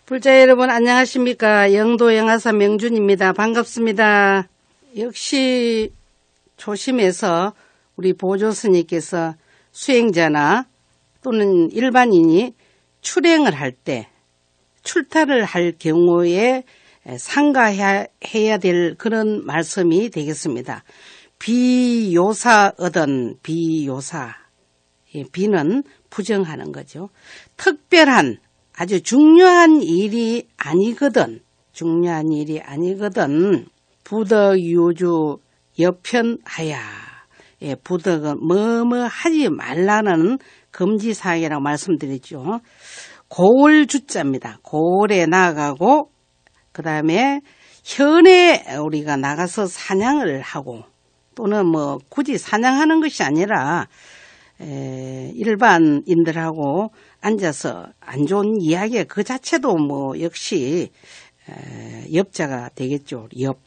불자 여러분 안녕하십니까. 영도영화사 명준입니다. 반갑습니다. 역시 조심해서 우리 보조스님께서 수행자나 또는 일반인이 출행을 할 때 출타를 할 경우에 상가해야 될 그런 말씀이 되겠습니다. 비요사어든 비요사. 비는 부정하는 거죠. 특별한 아주 중요한 일이 아니거든. 부덕유주 여편하야. 부덕은 뭐뭐 하지 말라는 금지사항이라고 말씀드렸죠. 고을주자입니다. 고을에 나가고 그 다음에 현에 우리가 나가서 사냥을 하고 또는 뭐 굳이 사냥하는 것이 아니라 일반인들하고 앉아서 안 좋은 이야기 그 자체도 뭐 역시 엽자가 되겠죠. 엽.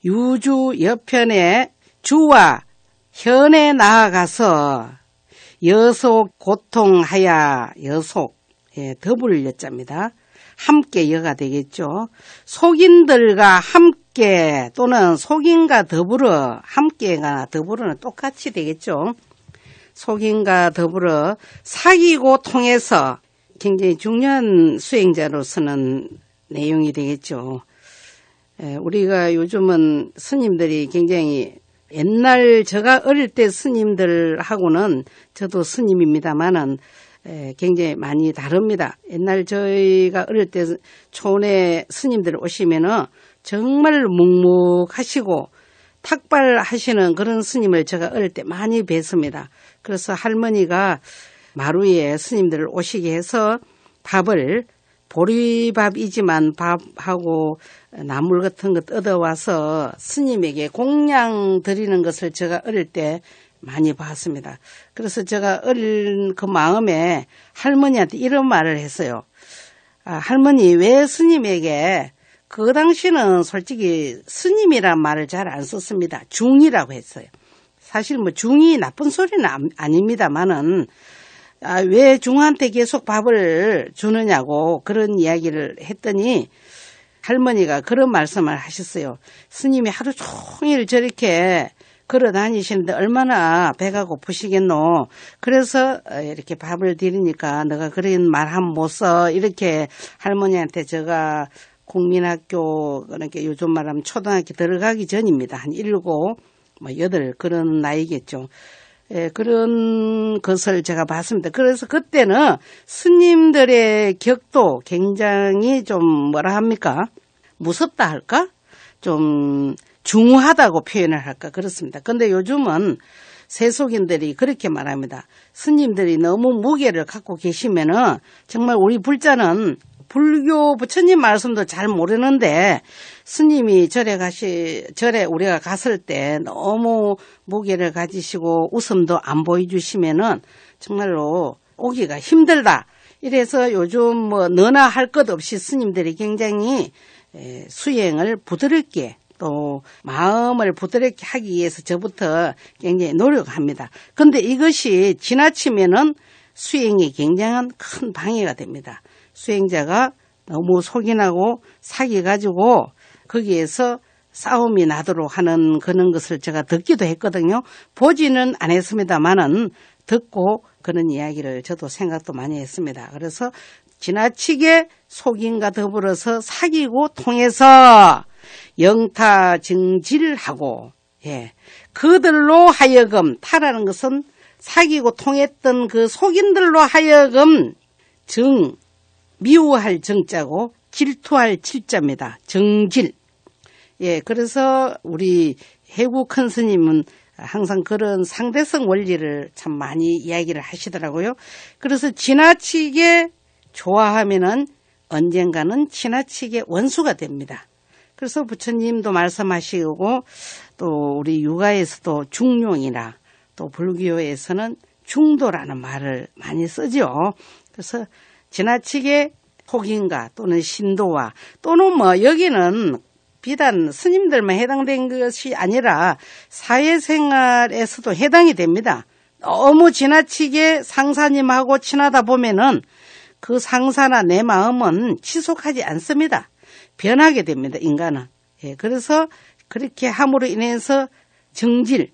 유주 여편에 주와 현에 나아가서 여속 고통하야 여속 더블 여자입니다. 함께 여가 되겠죠. 속인들과 함께 또는 속인과 더불어 함께가 더불어는 똑같이 되겠죠. 속인과 더불어 사귀고 통해서 굉장히 중요한 수행자로서는 내용이 되겠죠. 우리가 요즘은 스님들이 굉장히 옛날 제가 어릴 때 스님들하고는 저도 스님입니다만은 굉장히 많이 다릅니다. 옛날 저희가 어릴 때 촌에 스님들 오시면은 정말 묵묵하시고 탁발하시는 그런 스님을 제가 어릴 때 많이 뵀습니다. 그래서 할머니가 마루에 스님들 오시게 해서 밥을 보리밥이지만 밥하고 나물 같은 것 뜯어와서 스님에게 공양 드리는 것을 제가 어릴 때 많이 봤습니다. 그래서 제가 어린 그 마음에 할머니한테 이런 말을 했어요. 할머니 왜 스님에게 그 당시는 솔직히 스님이란 말을 잘 안 썼습니다. 중이라고 했어요. 사실 뭐 중이 나쁜 소리는 아닙니다만은 왜 중한테 계속 밥을 주느냐고 그런 이야기를 했더니 할머니가 그런 말씀을 하셨어요. 스님이 하루 종일 저렇게 걸어 다니시는데 얼마나 배가 고프시겠노. 그래서 이렇게 밥을 드리니까 너가 그런 말 하면 못 써. 이렇게 할머니한테 제가 국민학교 그러니까 요즘 말하면 초등학교 들어가기 전입니다. 한 7, 8 그런 나이겠죠. 그런 것을 제가 봤습니다. 그래서 그때는 스님들의 격도 굉장히 좀 뭐라 합니까? 무섭다 할까? 좀 중후하다고 표현을 할까? 그렇습니다. 근데 요즘은 세속인들이 그렇게 말합니다. 스님들이 너무 무게를 갖고 계시면은 정말 우리 불자는 불교 부처님 말씀도 잘 모르는데 스님이 절에 우리가 갔을 때 너무 무게를 가지시고 웃음도 안 보여주시면은 정말로 오기가 힘들다. 이래서 요즘 뭐 너나 할 것 없이 스님들이 굉장히 수행을 부드럽게 또 마음을 부드럽게 하기 위해서 저부터 굉장히 노력합니다. 그런데 이것이 지나치면은 수행에 굉장한 큰 방해가 됩니다. 수행자가 너무 속인하고 사귀어가지고 거기에서 싸움이 나도록 하는 그런 것을 제가 듣기도 했거든요. 보지는 안 했습니다만은 듣고 그런 이야기를 저도 생각도 많이 했습니다. 그래서 지나치게 속인과 더불어서 사귀고 통해서 영타증질하고 그들로 하여금 타라는 것은 사귀고 통했던 그 속인들로 하여금 미워할 정자고 질투할 질자입니다. 정질. 그래서 우리 해구 큰 스님은 항상 그런 상대성 원리를 참 많이 이야기를 하시더라고요. 그래서 지나치게 좋아하면은 언젠가는 지나치게 원수가 됩니다. 그래서 부처님도 말씀하시고 또 우리 유가에서도 중용이나 또 불교에서는 중도라는 말을 많이 쓰죠. 그래서 지나치게 속인가 또는 신도와 또는 뭐 여기는 비단 스님들만 해당된 것이 아니라 사회생활에서도 해당이 됩니다. 너무 지나치게 상사님하고 친하다 보면은 그 상사나 내 마음은 지속하지 않습니다. 변하게 됩니다. 인간은. 예, 그래서 그렇게 함으로 인해서 정질,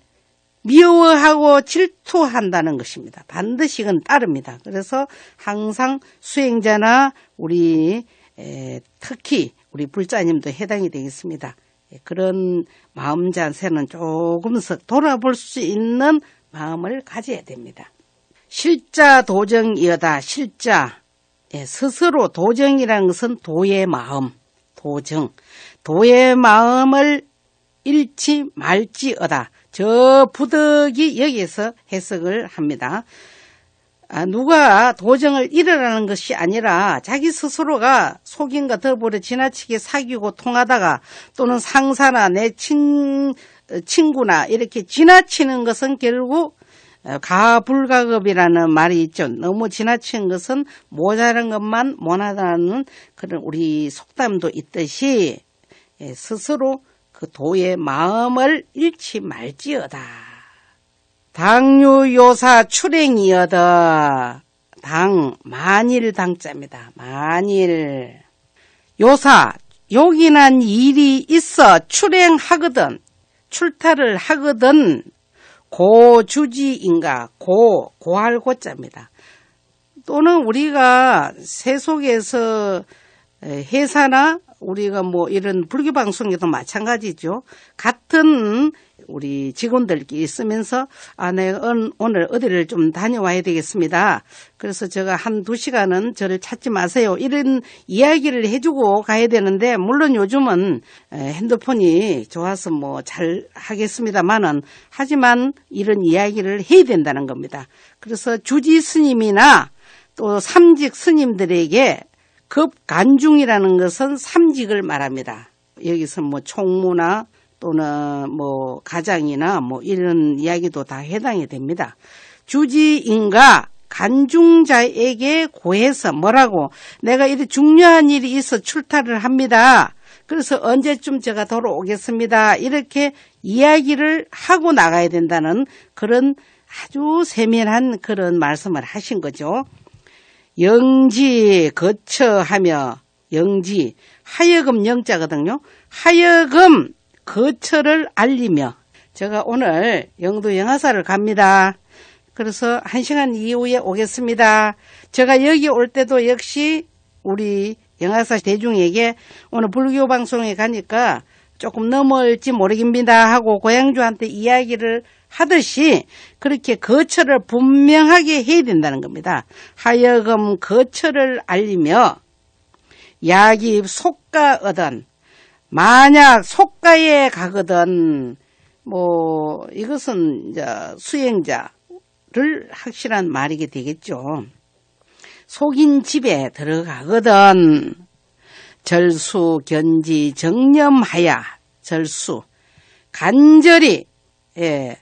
미워하고 질투한다는 것입니다. 반드시 이건 따릅니다. 그래서 항상 수행자나 우리 특히 우리 불자님도 해당이 되겠습니다. 그런 마음 자세는 조금씩 돌아볼 수 있는 마음을 가져야 됩니다. 실자 도정이여다. 실자, 스스로 도정이라는 것은 도의 마음, 도정. 도의 마음을 잃지 말지어다. 저 부득이 여기에서 해석을 합니다. 누가 도정을 잃으라는 것이 아니라 자기 스스로가 속인과 더불어 지나치게 사귀고 통하다가 또는 상사나 내 친구나 이렇게 지나치는 것은 결국 가불가급이라는 말이 있죠. 너무 지나치는 것은 모자란 것만 못하다는 그런 우리 속담도 있듯이 스스로 그 도의 마음을 잃지 말지어다. 당유요사 출행이여다. 당, 만일 당자입니다. 만일. 요사, 요긴한 일이 있어 출행하거든, 출타를 하거든, 고주지인가, 고할 고자입니다. 또는 우리가 세속에서 회사나 우리가 뭐 이런 불교 방송에도 마찬가지죠. 같은 우리 직원들끼리 있으면서 내가 오늘 어디를 좀 다녀와야 되겠습니다. 그래서 제가 한 2시간은 저를 찾지 마세요. 이런 이야기를 해주고 가야 되는데, 물론 요즘은 핸드폰이 좋아서 뭐 잘 하겠습니다만은, 하지만 이런 이야기를 해야 된다는 겁니다. 그래서 주지 스님이나 또 삼직 스님들에게 급간중이라는 것은 삼직을 말합니다. 여기서 뭐 총무나 또는 뭐 가장이나 뭐 이런 이야기도 다 해당이 됩니다. 주지인가 간중자에게 고해서 뭐라고, 내가 이렇게 중요한 일이 있어 출타를 합니다. 그래서 언제쯤 제가 돌아오겠습니다. 이렇게 이야기를 하고 나가야 된다는 그런 아주 세밀한 그런 말씀을 하신 거죠. 영지 거처하며, 영지 하여금 영자거든요. 하여금 거처를 알리며, 제가 오늘 영도 영하사를 갑니다. 그래서 1시간 이후에 오겠습니다. 제가 여기 올 때도 역시 우리 영하사 대중에게 오늘 불교 방송에 가니까 조금 넘을지 모르겠습니다 하고 고향주한테 이야기를 하듯이 그렇게 거처를 분명하게 해야 된다는 겁니다. 하여금 거처를 알리며 야기 속가어든, 만약 속가에 가거든, 뭐 이것은 이제 수행자를 확실한 말이게 되겠죠. 속인 집에 들어가거든 절수 견지 정념하야, 절수 간절히,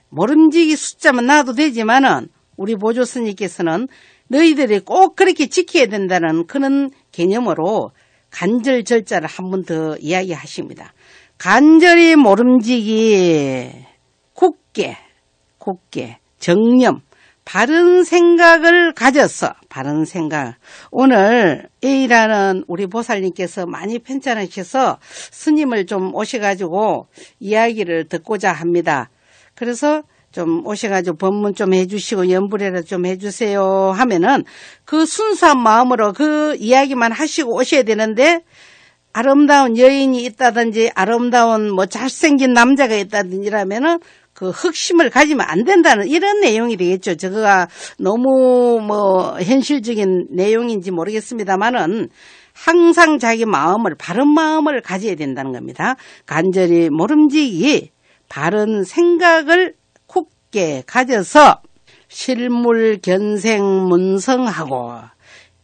모름지기 숫자만 나도 되지만은 우리 보조스님께서는 너희들이 꼭 그렇게 지켜야 된다는 그런 개념으로 간절 절자를 한 번 더 이야기하십니다. 간절히 모름지기, 굳게 정념, 바른 생각을 가져서, 바른 생각. 오늘 A라는 우리 보살님께서 많이 편찮으셔서 스님을 좀 오셔가지고 이야기를 듣고자 합니다. 그래서 좀 오셔가지고 법문 좀 해주시고 연불회를 좀 해주세요 하면은 그 순수한 마음으로 그 이야기만 하시고 오셔야 되는데, 아름다운 여인이 있다든지 아름다운 뭐 잘생긴 남자가 있다든지 이라면은 그 흑심을 가지면 안 된다는 이런 내용이 되겠죠. 저거가 너무 뭐 현실적인 내용인지 모르겠습니다만은 항상 자기 마음을, 바른 마음을 가져야 된다는 겁니다. 간절히 모름지기 바른 생각을 굳게 가져서 실물 견생 문성하고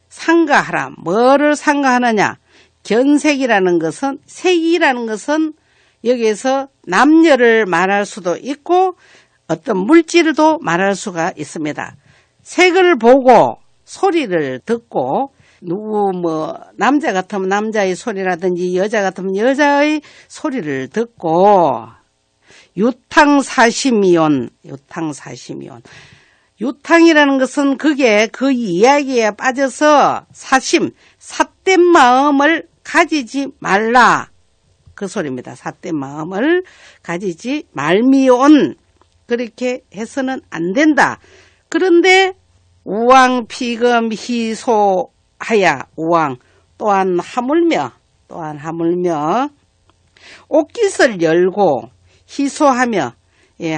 상가하라. 뭐를 상가하느냐? 견색이라는 것은, 색이라는 것은 여기에서 남녀를 말할 수도 있고 어떤 물질도 말할 수가 있습니다. 색을 보고 소리를 듣고, 누구 뭐 남자 같으면 남자의 소리라든지 여자 같으면 여자의 소리를 듣고, 유탕사심이온, 유탕이라는 것은 그게 그 이야기에 빠져서 사심, 삿된 마음을 가지지 말라. 그 소리입니다. 삿된 마음을 가지지 말미온. 그렇게 해서는 안 된다. 그런데 우왕피금 희소하야 우왕 또한 하물며 옷깃을 열고 희소하며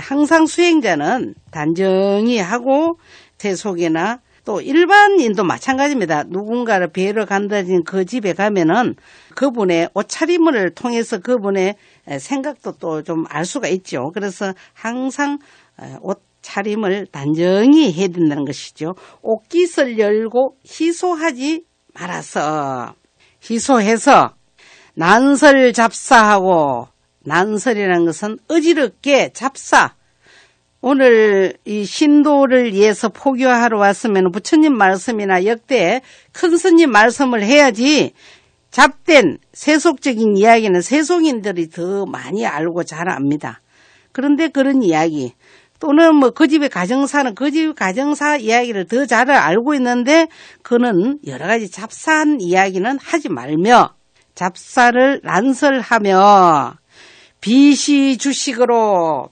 항상 수행자는 단정히 하고 세속이나 또 일반인도 마찬가지입니다. 누군가를 뵈러 간다든지 그 집에 가면은 그분의 옷차림을 통해서 그분의 생각도 또 좀 알 수가 있죠. 그래서 항상 옷차림을 단정히 해야 된다는 것이죠. 옷깃을 열고 희소하지 말아서 희소해서 난설 잡사하고 난설이라는 것은 어지럽게 잡사. 오늘 이 신도를 위해서 포교하러 왔으면 부처님 말씀이나 역대 큰 스님 말씀을 해야지 잡된 세속적인 이야기는 세속인들이 더 많이 알고 잘 압니다. 그런데 그런 이야기 또는 뭐 그 집의 가정사는 그 집 가정사 이야기를 더 잘 알고 있는데 그는 여러 가지 잡사한 이야기는 하지 말며 잡사를 난설하며 비시주식으로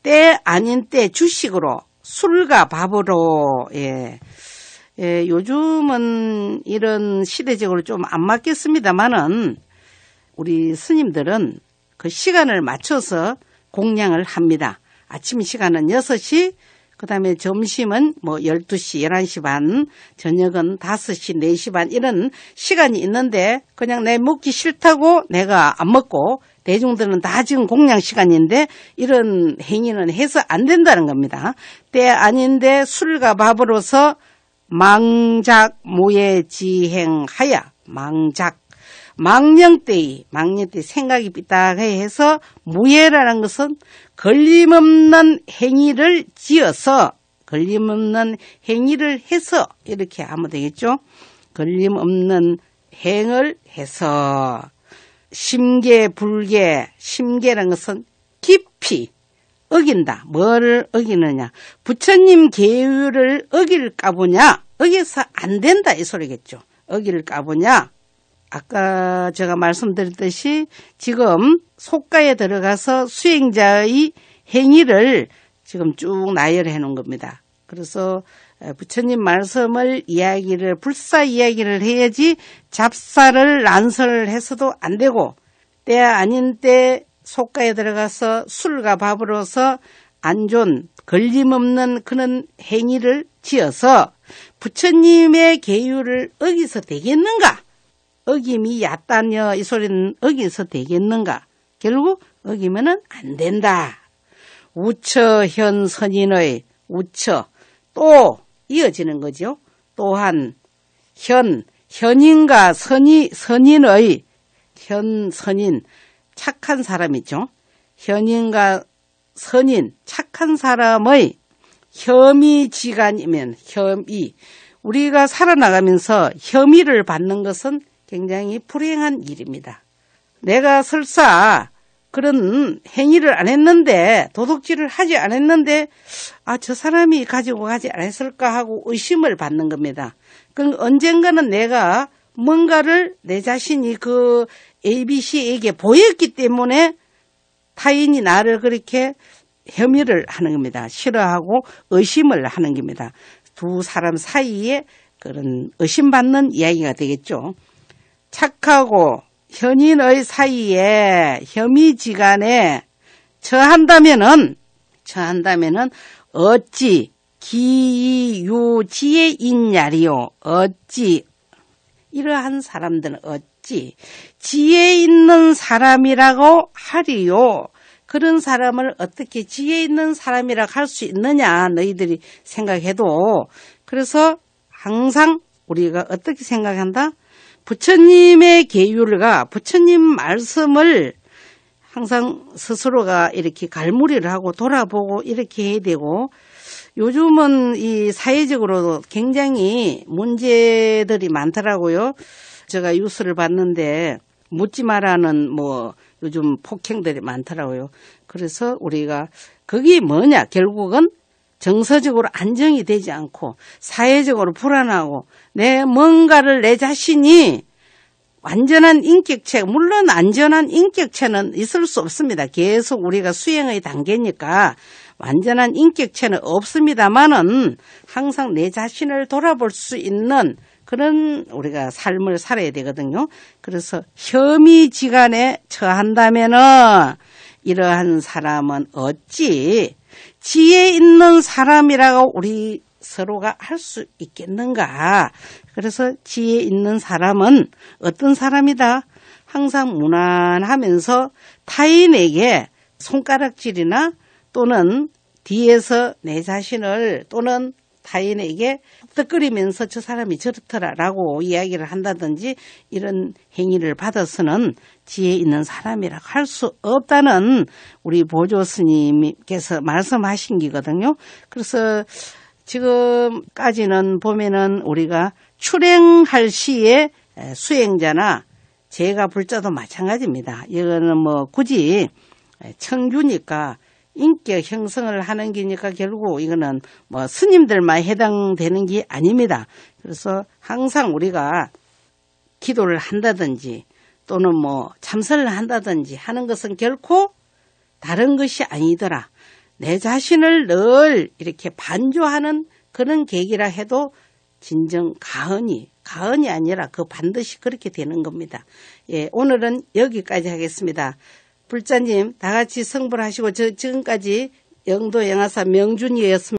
때 아닌 때 주식으로 술과 밥으로 요즘은 이런 시대적으로 좀 안 맞겠습니다만은 우리 스님들은 그 시간을 맞춰서 공양을 합니다. 아침 시간은 6시, 그 다음에 점심은 뭐 12시, 11시 반, 저녁은 5시, 4시 반 이런 시간이 있는데 그냥 내 먹기 싫다고 내가 안 먹고 대중들은 다 지금 공양 시간인데 이런 행위는 해서 안 된다는 겁니다. 때 아닌데 술과 밥으로서 망작 무예지행하여 망령때이 생각이 삐딱해 해서 무예라는 것은 걸림없는 행위를 지어서 걸림없는 행위를 해서 이렇게 하면 되겠죠. 걸림없는 행을 해서 심계라는 것은 깊이 어긴다. 뭐를 어기느냐. 부처님 계율을 어길까 보냐. 어겨서 안 된다 이 소리겠죠. 어길까 보냐. 아까 제가 말씀드렸듯이 지금 속가에 들어가서 수행자의 행위를 지금 쭉 나열해 놓은 겁니다. 그래서 부처님 말씀을 불사 이야기를 해야지 잡사를 난설을 해서도 안 되고 때 아닌 때 속가에 들어가서 술과 밥으로서 안 좋은 걸림없는 그런 행위를 지어서 부처님의 계율을 어기서 되겠는가? 어김이 얕다녀 이 소리는 어기서 되겠는가? 결국 어기면은 안 된다. 우처현 선인의 우처 또 이어지는 거죠. 또한 현인과 선인의 선인 착한 사람이죠. 현인과 선인 착한 사람의 혐의지간이면 혐의 우리가 살아나가면서 혐의를 받는 것은 굉장히 불행한 일입니다. 내가 설사 그런 행위를 안 했는데 도둑질을 하지 않았는데 저 사람이 가지고 가지 않았을까 하고 의심을 받는 겁니다. 그럼 언젠가는 내가 뭔가를 내 자신이 그 ABC에게 보였기 때문에 타인이 나를 그렇게 혐의를 하는 겁니다. 싫어하고 의심을 하는 겁니다. 두 사람 사이에 그런 의심받는 이야기가 되겠죠. 착하고 현인의 사이에 혐의지간에 처한다면은 어찌 기유지에 있냐리요. 어찌 이러한 사람들은 어찌 지혜 있는 사람이라고 하리요. 그런 사람을 어떻게 지혜 있는 사람이라고 할 수 있느냐 너희들이 생각해도. 그래서 항상 우리가 어떻게 생각한다? 부처님의 계율과 부처님 말씀을 항상 스스로가 이렇게 갈무리를 하고 돌아보고 이렇게 해야 되고, 요즘은 이 사회적으로도 굉장히 문제들이 많더라고요. 제가 뉴스를 봤는데 묻지 마라는 요즘 폭행들이 많더라고요. 그래서 우리가 그게 뭐냐, 결국은 정서적으로 안정이 되지 않고 사회적으로 불안하고 뭔가를 내 자신이 완전한 인격체, 물론 안전한 인격체는 있을 수 없습니다. 계속 우리가 수행의 단계니까 완전한 인격체는 없습니다만은 항상 내 자신을 돌아볼 수 있는 그런 우리가 삶을 살아야 되거든요. 그래서 혐의지간에 처한다면은 이러한 사람은 어찌 지혜 있는 사람이라고 우리 서로가 할 수 있겠는가. 그래서 지혜 있는 사람은 어떤 사람이다? 항상 무난하면서 타인에게 손가락질이나 또는 뒤에서 내 자신을 또는 타인에게 헛떡거리면서 저 사람이 저렇더라라고 이야기를 한다든지 이런 행위를 받아서는 지혜 있는 사람이라고 할 수 없다는 우리 보조 스님께서 말씀하신 거거든요. 그래서 지금까지는 보면은 우리가 출행할 시에 수행자나 제가 불자도 마찬가지입니다. 이거는 뭐 굳이 청규니까 인격 형성을 하는 게니까 결국 이거는 뭐 스님들만 해당되는 게 아닙니다. 그래서 항상 우리가 기도를 한다든지 또는 뭐 참선을 한다든지 하는 것은 결코 다른 것이 아니더라. 내 자신을 늘 이렇게 반조하는 그런 계기라 해도 진정 가흔이 아니라 그 반드시 그렇게 되는 겁니다. 예, 오늘은 여기까지 하겠습니다. 불자님 다 같이 성불하시고 지금까지 영도 영화사 명준이었습니다.